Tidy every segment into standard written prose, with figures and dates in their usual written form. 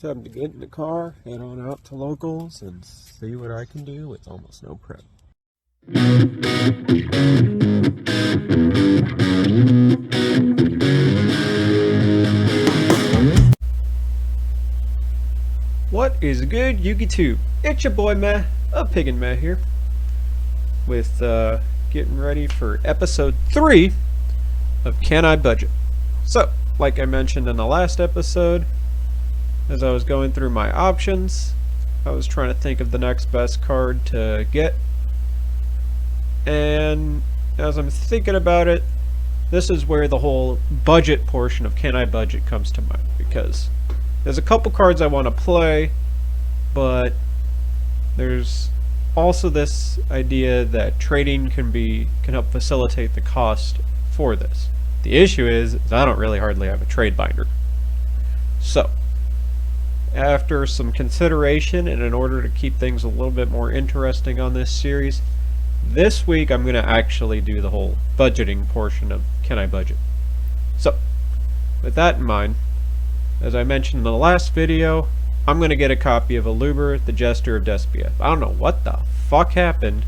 Time to get in the car, head on out to locals, and see what I can do with almost no prep. What is good, YouTube? It's your boy Meh, a Pig and Meh here, with getting ready for episode 3 of Can I Budget? So, like I mentioned in the last episode, as I was going through my options, I was trying to think of the next best card to get, and as I'm thinking about it, this is where the whole budget portion of Can I Budget comes to mind, because there's a couple cards I want to play, but there's also this idea that trading can help facilitate the cost for this. The issue is I don't really hardly have a trade binder. So, after some consideration and in order to keep things a little bit more interesting on this series, this week I'm going to actually do the whole budgeting portion of Can I Budget? So, with that in mind, as I mentioned in the last video, I'm going to get a copy of Eldlich, the Jester of Despia. I don't know what the fuck happened,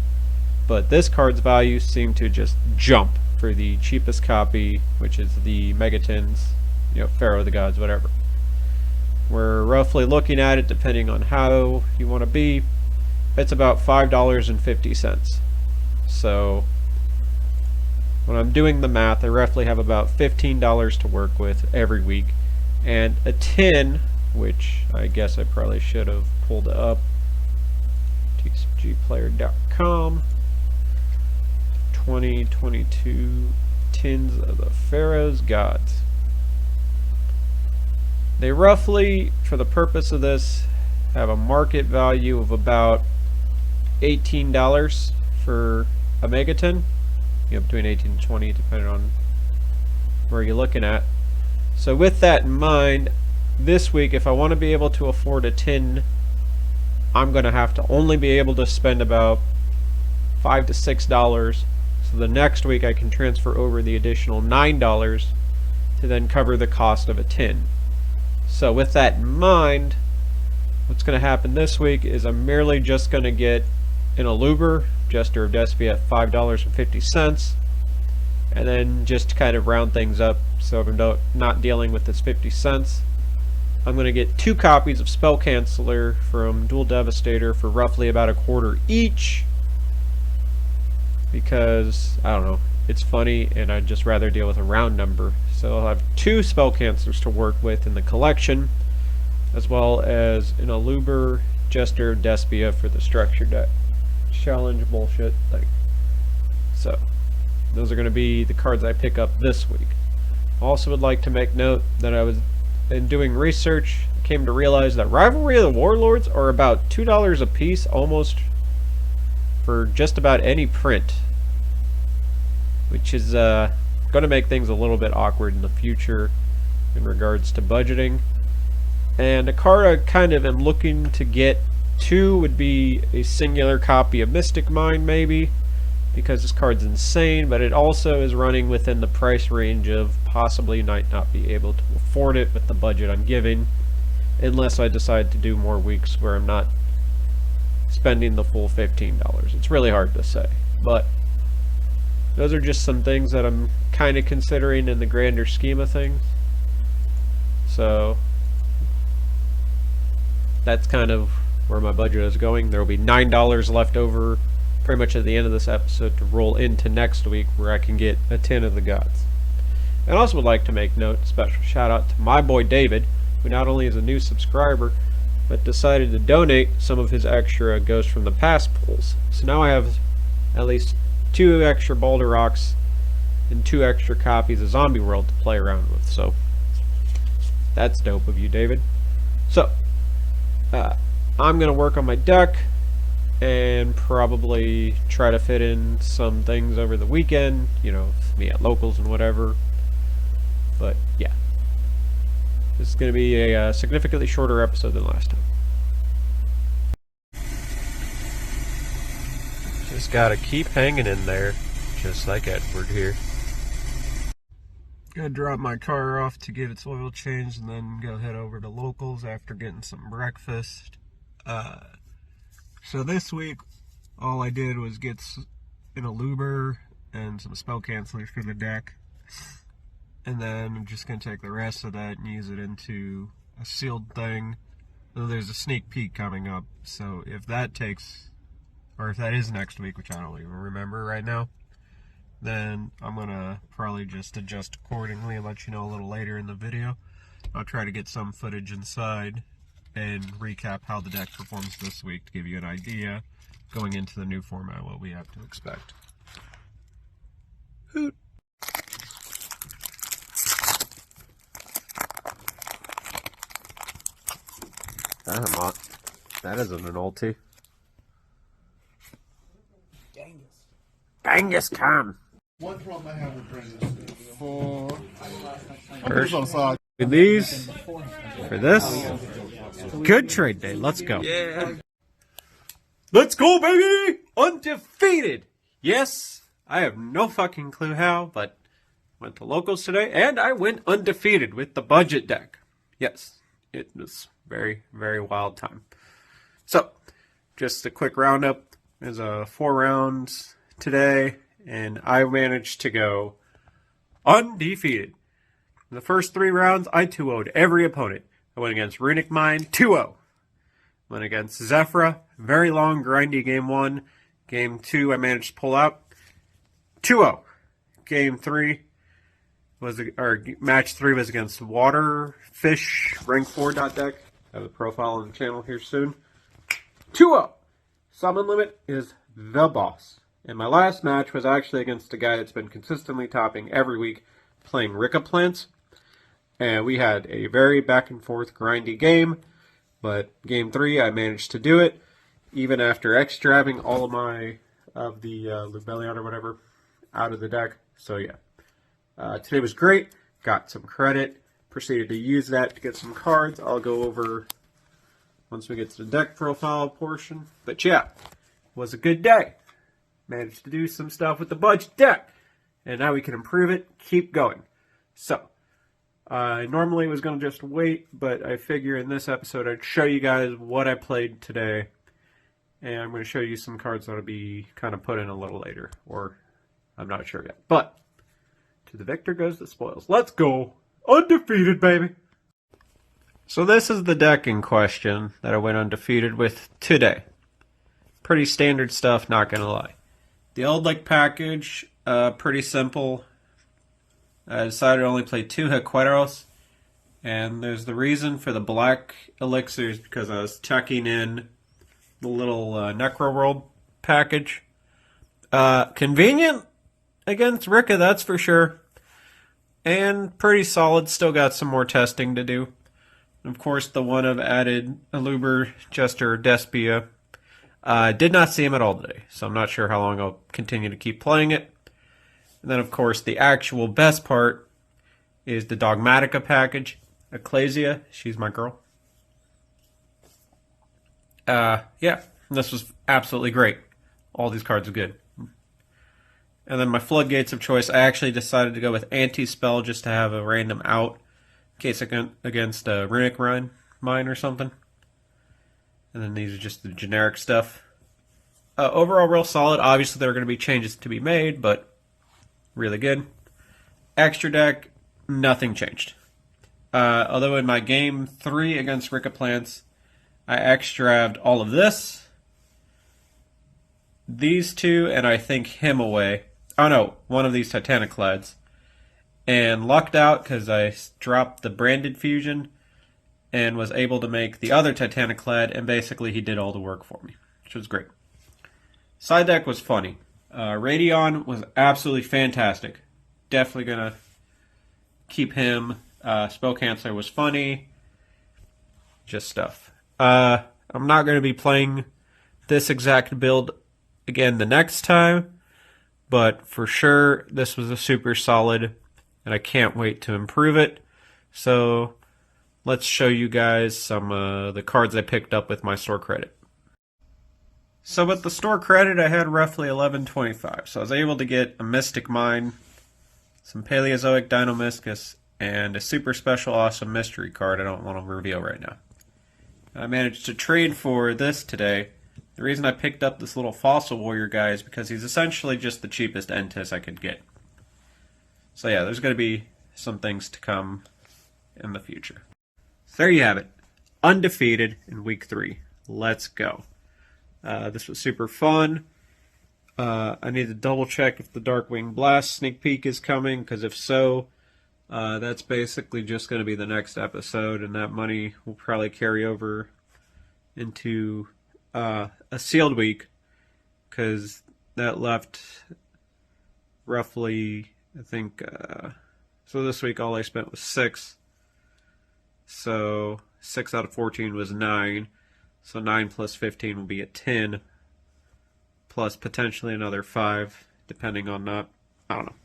but this card's value seemed to just jump for the cheapest copy, which is the Megatons, Pharaoh of the Gods, whatever. We're roughly looking at it, depending on how you want to be, it's about $5.50. So, when I'm doing the math, I roughly have about $15 to work with every week. And a tin, which I guess I probably should have pulled up, tcgplayer.com, 2022 tins of the Pharaoh's Gods. They roughly, for the purpose of this, have a market value of about $18 for a megaton, between 18 and 20 depending on where you're looking at. So with that in mind, this week if I want to be able to afford a tin, I'm going to have to only be able to spend about $5 to $6, so the next week I can transfer over the additional $9 to then cover the cost of a tin. So with that in mind, what's going to happen this week is I'm merely just going to get an Eldlich, Jester of Despia, at $5.50, and then just to kind of round things up so I'm not dealing with this 50 cents, I'm going to get 2 copies of Spell Canceller from Dual Devastator for roughly about $0.25 each, because, I don't know, it's funny and I'd just rather deal with a round number. So I'll have 2 Spell Cancelers to work with in the collection, as well as an Eldlich, Jester of Despia for the structure deck challenge bullshit thing. So those are going to be the cards I pick up this week. Also would like to make note that in doing research, I came to realize that Rivalry of the Warlords are about $2 a piece almost for just about any print, which is going to make things a little bit awkward in the future in regards to budgeting. And a card I kind of am looking to get to would be a singular copy of Mystic Mind, maybe, because this card's insane, but it also is running within the price range of possibly might not be able to afford it with the budget I'm giving, unless I decide to do more weeks where I'm not spending the full $15. It's really hard to say, but those are just some things that I'm kind of considering in the grander scheme of things. So that's kind of where my budget is going. There will be $9 left over pretty much at the end of this episode to roll into next week, where I can get a tin of the gods. And I also would like to make note, special shout out to my boy David, who not only is a new subscriber, but decided to donate some of his extra Ghost from the Past pulls. So now I have at least 2 extra Boulder Rocks and 2 extra copies of Zombie World to play around with. So that's dope of you, David. So I'm going to work on my deck and probably try to fit in some things over the weekend, me at locals and whatever. But yeah, this is going to be a significantly shorter episode than last time. Just gotta keep hanging in there, just like Edward here. Gotta drop my car off to get its oil changed and then go head over to Locals after getting some breakfast. So this week, all I did was get an aluber and some spell cancelers for the deck. And then I'm just gonna take the rest of that and use it into a sealed thing. Though there's a sneak peek coming up, so if that takes, or if that is next week, which I don't even remember right now, then I'm gonna probably just adjust accordingly and let you know a little later in the video. I'll try to get some footage inside and recap how the deck performs this week to give you an idea going into the new format what we have to expect. Hoot. That isn't an ulti. Genghis Khan. One problem I have with Brandon for These for this. Good trade day. Let's go. Yeah. Let's go, baby! Undefeated. Yes, I have no fucking clue how, but went to Locals today and I went undefeated with the budget deck. Yes, it was very, very wild time. So, just a quick roundup. There's 4 rounds today, and I managed to go undefeated. In the first 3 rounds, I 2-0'd every opponent. I went against Runic Mine, 2-0. Went against Zephyra, very long, grindy game 1. Game 2, I managed to pull out, 2-0. Game 3 was, or match 3 was against Waterfish, rank 4 deck. I have a profile on the channel here soon. 2-0. Summon limit is the boss. And my last match was actually against a guy that's been consistently topping every week, playing Ricka Plants. And we had a very back and forth grindy game. But game 3, I managed to do it, even after extracting all of my, the Lubellion or whatever, out of the deck. So yeah. Today was great. Got some credit. Proceeded to use that to get some cards. I'll go over once we get to the deck profile portion. But yeah, was a good day. Managed to do some stuff with the budget deck. And now we can improve it, keep going. So, I normally was going to just wait, but I figure in this episode I'd show you guys what I played today. And I'm going to show you some cards that'll be kind of put in a little later. Or, I'm not sure yet. But, to the victor goes the spoils. Let's go! Undefeated, baby! So this is the deck in question that I went undefeated with today. Pretty standard stuff, not gonna lie. The Eldlich package, pretty simple. I decided to only play 2 Hequeros, and there's the reason for the black elixirs because I was checking in the little Necro World package. Convenient against Ricka, that's for sure. And pretty solid, still got some more testing to do. Of course, the one I've added, Aluber, Jester, Despia. Did not see him at all today, so I'm not sure how long I'll continue to keep playing it. And then, of course, the actual best part is the Dogmatica package. Ecclesia, she's my girl. Yeah, this was absolutely great. All these cards are good. And then my floodgates of choice, I actually decided to go with Anti-Spell just to have a random out in case against Runic Mine or something. And then these are just the generic stuff. Overall, real solid. Obviously, there are going to be changes to be made, but really good. Extra deck, nothing changed. Although in my game 3 against Ricka Plants, I extraved all of this, these 2, and I think him away. Oh no, one of these Titaniclads. And lucked out because I dropped the branded fusion and was able to make the other Titaniclad, and basically he did all the work for me, which was great. Side deck was funny. Radion was absolutely fantastic. Definitely going to keep him. Spell Canceller was funny. Just stuff. I'm not going to be playing this exact build again the next time, but for sure this was a super solid, and I can't wait to improve it. So let's show you guys some the cards I picked up with my store credit. So with the store credit, I had roughly 1125. So I was able to get a Mystic Mine, some Paleozoic Dinomischus, and a super special awesome mystery card I don't want to reveal right now. I managed to trade for this today. The reason I picked up this little Fossil Warrior guy is because he's essentially just the cheapest Entis I could get. So yeah, there's going to be some things to come in the future. So there you have it. Undefeated in week 3. Let's go. This was super fun. I need to double check if the Darkwing Blast sneak peek is coming, because if so, that's basically just going to be the next episode, and that money will probably carry over into a sealed week, because that left roughly, I think, so this week all I spent was 6. So 6 out of 14 was 9. So 9 plus 15 will be a 10. Plus potentially another 5, depending on that. I don't know.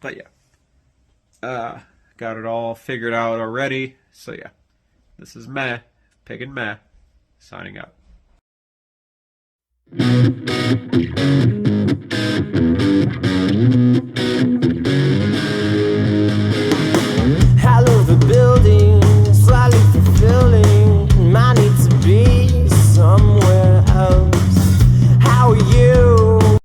But yeah. Got it all figured out already. So yeah. This is Meh, Pig and Meh, signing out.